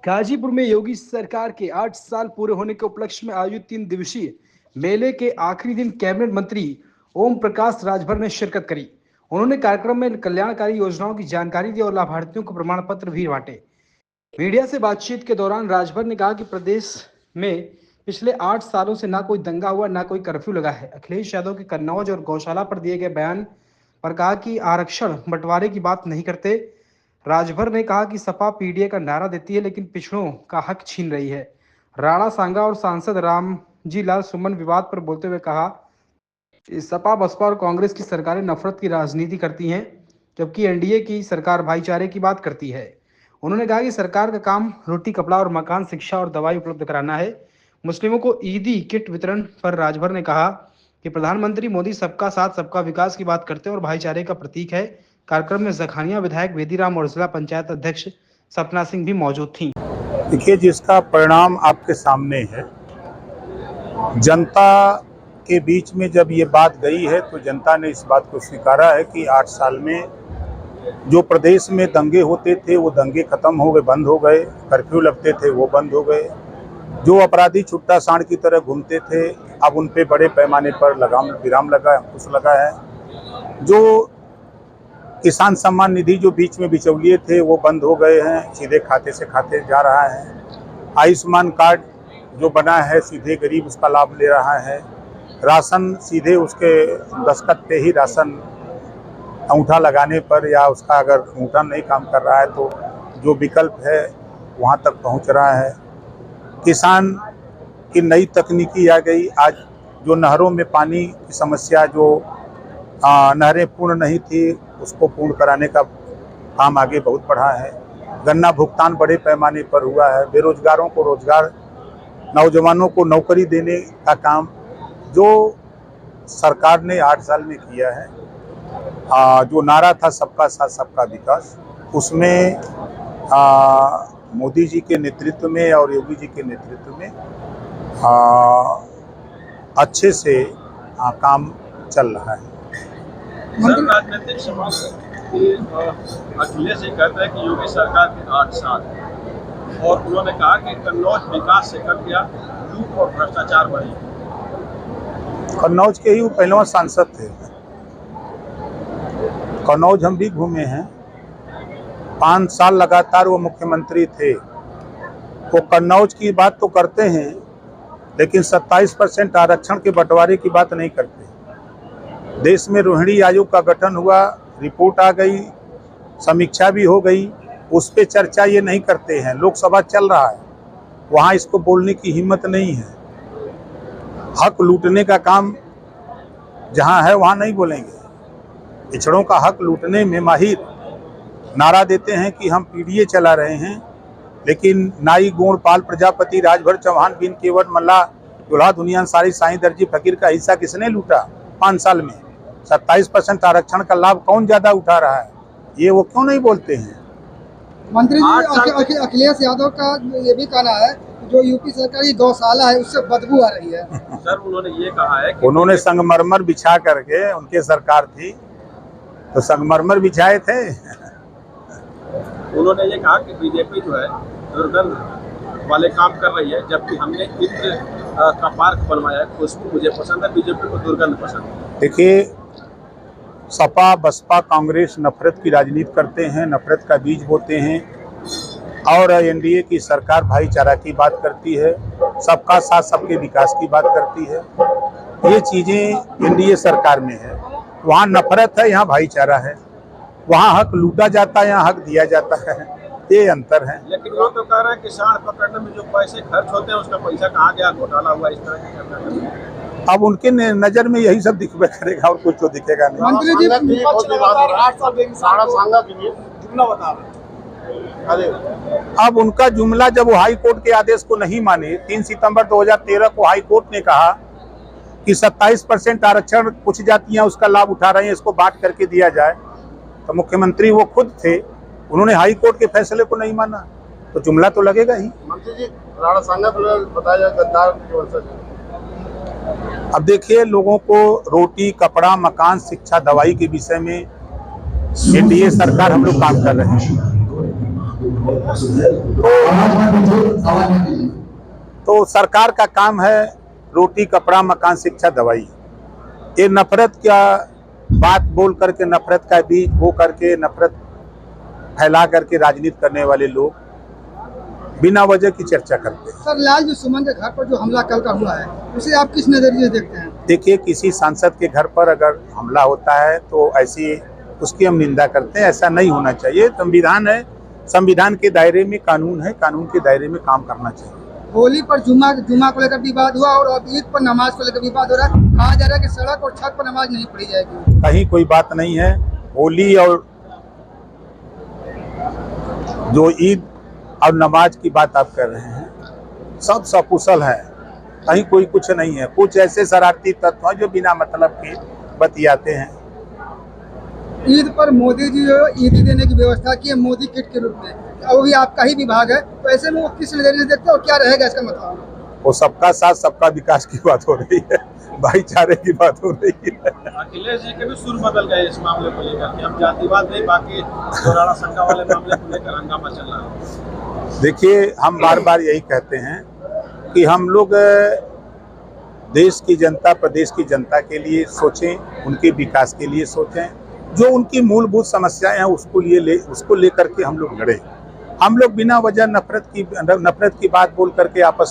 गाजीपुर में योगी सरकार के 8 साल पूरे होने के उपलक्ष्य में आयोजित 3 दिवसीय मेले के आखिरी दिन कैबिनेट मंत्री ओम प्रकाश राजभर ने शिरकत करी। उन्होंने कार्यक्रम में कल्याणकारी योजनाओं की जानकारी दी और लाभार्थियों को प्रमाण पत्र भी बांटे। मीडिया से बातचीत के दौरान राजभर ने कहा कि प्रदेश में पिछले 8 सालों से ना कोई दंगा हुआ, ना कोई कर्फ्यू लगा है। अखिलेश यादव के कन्नौज और गौशाला पर दिए गए बयान पर कहा कि आरक्षण बंटवारे की बात नहीं करते। राजभर ने कहा कि सपा पीडीए का नारा देती है लेकिन पिछड़ों का हक छीन रही है। राणा सांगा और सांसद रामजी लाल सुमन विवाद पर बोलते हुए कहा कि सपा, बसपा और कांग्रेस की सरकारें नफरत की राजनीति करती हैं, जबकि एनडीए की सरकार भाईचारे की बात करती है। उन्होंने कहा कि सरकार का काम रोटी, कपड़ा और मकान, शिक्षा और दवाई उपलब्ध कराना है। मुस्लिमों को ईदी किट वितरण पर राजभर ने कहा कि प्रधानमंत्री मोदी सबका साथ सबका विकास की बात करते हैं और भाईचारे का प्रतीक है। कार्यक्रम में जखानिया विधायक बेदीराम और जिला पंचायत अध्यक्ष सपना सिंह भी मौजूद थी। देखिए, जिसका परिणाम आपके सामने है, जनता के बीच में जब ये बात गई है तो जनता ने इस बात को स्वीकारा है कि 8 साल में जो प्रदेश में दंगे होते थे वो दंगे खत्म हो गए, बंद हो गए। कर्फ्यू लगते थे वो बंद हो गए। जो अपराधी छुट्टा सांड की तरह घूमते थे अब उन पे बड़े पैमाने पर विराम लगा, अंकुश लगा है। जो किसान सम्मान निधि जो बीच में बिचौलिए थे वो बंद हो गए हैं, सीधे खाते से खाते जा रहा है। आयुष्मान कार्ड जो बना है सीधे गरीब उसका लाभ ले रहा है। राशन सीधे उसके दस्तखत पे ही राशन अंगूठा लगाने पर या उसका अगर अंगूठा नहीं काम कर रहा है तो जो विकल्प है वहाँ तक पहुँच रहा है। किसान की नई तकनीकी आ गई। आज जो नहरों में पानी की समस्या, जो नहरें पूर्ण नहीं थी उसको पूर्ण कराने का काम आगे बहुत बढ़ा है। गन्ना भुगतान बड़े पैमाने पर हुआ है। बेरोजगारों को रोजगार, नौजवानों को नौकरी देने का काम जो सरकार ने 8 साल में किया है। जो नारा था सबका साथ सबका विकास, उसमें मोदी जी के नेतृत्व में और योगी जी के नेतृत्व में अच्छे से काम चल रहा है। राजनीतिक समाज अखिलेश जी कहते हैं कि योगी सरकार के 8 साल और उन्होंने कहा कि कन्नौज विकास से कर दिया, लूट और भ्रष्टाचार बढ़ी। कन्नौज के ही वो पहलवा सांसद थे। कन्नौज हम भी घूमे हैं। 5 साल लगातार वो मुख्यमंत्री थे। वो कन्नौज की बात तो करते हैं लेकिन 27% आरक्षण के बंटवारे की बात नहीं करते। देश में रोहिणी आयोग का गठन हुआ, रिपोर्ट आ गई, समीक्षा भी हो गई, उस पर चर्चा ये नहीं करते हैं। लोकसभा चल रहा है, वहाँ इसको बोलने की हिम्मत नहीं है। हक लूटने का काम जहाँ है वहाँ नहीं बोलेंगे। पिछड़ों का हक लूटने में माहिर नारा देते हैं कि हम पीडीए चला रहे हैं, लेकिन नाई गोण पाल प्रजापति राजभर चौहान बिन केवट मल्ला दुल्हा दुनिया अंसारी साईं दर्जी फकीर का हिस्सा किसने लूटा 5 साल में? 27% आरक्षण का लाभ कौन ज्यादा उठा रहा है, ये वो क्यों नहीं बोलते हैं? मंत्री जी, अखिलेश यादव का ये भी कहना है जो यूपी सरकार की गौशाला है उससे बदबू आ रही है। सर, उन्होंने ये कहा है कि उन्होंने संगमरमर बिछा करके, उनके सरकार थी तो संगमरमर बिछाए थे। उन्होंने ये कहा कि बीजेपी जो है दुर्गंध वाले काम कर रही है, जबकि हमने इत्र का पार्क बनवाया है। खुशबू मुझे पसंद है, बीजेपी को दुर्गंध पसंद है। देखिए, सपा, बसपा, कांग्रेस नफरत की राजनीति करते हैं, नफरत का बीज बोते हैं और एनडीए की सरकार भाईचारा की बात करती है, सबका साथ सबके विकास की बात करती है। ये चीज़ें एनडीए सरकार में है। वहाँ नफरत है, यहाँ भाईचारा है। वहाँ हक लूटा जाता है, यहाँ हक दिया जाता है। ये अंतर है। लेकिन वो तो कह रहे हैं कि सांड पकड़ने में जो पैसे खर्च होते हैं उसका पैसा कहाँ गया, घोटाला हुआ, इस तरह की करना। अब उनके नजर में यही सब दिखबे करेगा और कुछ तो दिखेगा नहीं। मंत्री जी, अब उनका जुमला, जब वो हाई कोर्ट के आदेश को नहीं माने, 3 सितंबर 2013 को हाई कोर्ट ने कहा कि 27% आरक्षण कुछ जातियां उसका लाभ उठा रही हैं, इसको बांट करके दिया जाए, तो मुख्यमंत्री वो खुद थे, उन्होंने हाई कोर्ट के फैसले को नहीं माना, तो जुमला तो लगेगा ही। मंत्री जी, राणा सांगा बताया गद्दार की वजह से। अब देखिए, लोगों को रोटी, कपड़ा, मकान, शिक्षा, दवाई के विषय में एनडीए सरकार हम लोग काम कर रहे हैं। तो सरकार का काम है रोटी कपड़ा मकान शिक्षा दवाई। ये नफरत का बात बोल करके, नफरत का बीज बो करके, नफरत फैला करके राजनीति करने वाले लोग बिना वजह की चर्चा करते हैं। सर, लालजी सुमन के घर पर जो हमला कल का हुआ है उसे आप किस नजरिए से देखते हैं? देखिए, किसी सांसद के घर पर अगर हमला होता है तो ऐसी उसकी हम निंदा करते हैं। ऐसा नहीं होना चाहिए। संविधान है, संविधान के दायरे में कानून है, कानून के दायरे में काम करना चाहिए। होली पर जुमा को लेकर विवाद हुआ और अब ईद पर नमाज को लेकर विवाद हो रहा है। कहा जा रहा है कि सड़क और छत पर नमाज नहीं पढ़ी जाएगी। कहीं कोई बात नहीं है। होली और जो ईद और नमाज की बात आप कर रहे हैं, सब सकुशल है। कहीं कोई कुछ नहीं है। कुछ ऐसे शरारती तत्व हैं जो बिना मतलब के बतियाते हैं। ईद पर मोदी जी ईदी देने की व्यवस्था की है मोदी किट के रूप में, वो भी आपका ही विभाग है, तो ऐसे में वो किस नजरिए से देखते हैं और क्या रहेगा इसका मतलब? वो सबका साथ सबका विकास की बात हो रही है, भाईचारे की बात हो रही है। अखिलेश जी के भी सुर बदल गए इस मामले को लेकर कि हम जातिवाद नहीं, बाकी जो राणा संघा वाले मामले को लेकर हंगामा चल रहा है। देखिए, हम बार बार यही कहते हैं कि हम लोग देश की जनता, प्रदेश की जनता के लिए सोचें, उनके विकास के लिए सोचें। जो उनकी मूलभूत समस्याएं हैं उसको लेकर के हम लोग लड़ें। हम लोग बिना वजह नफरत की बात बोल करके आपस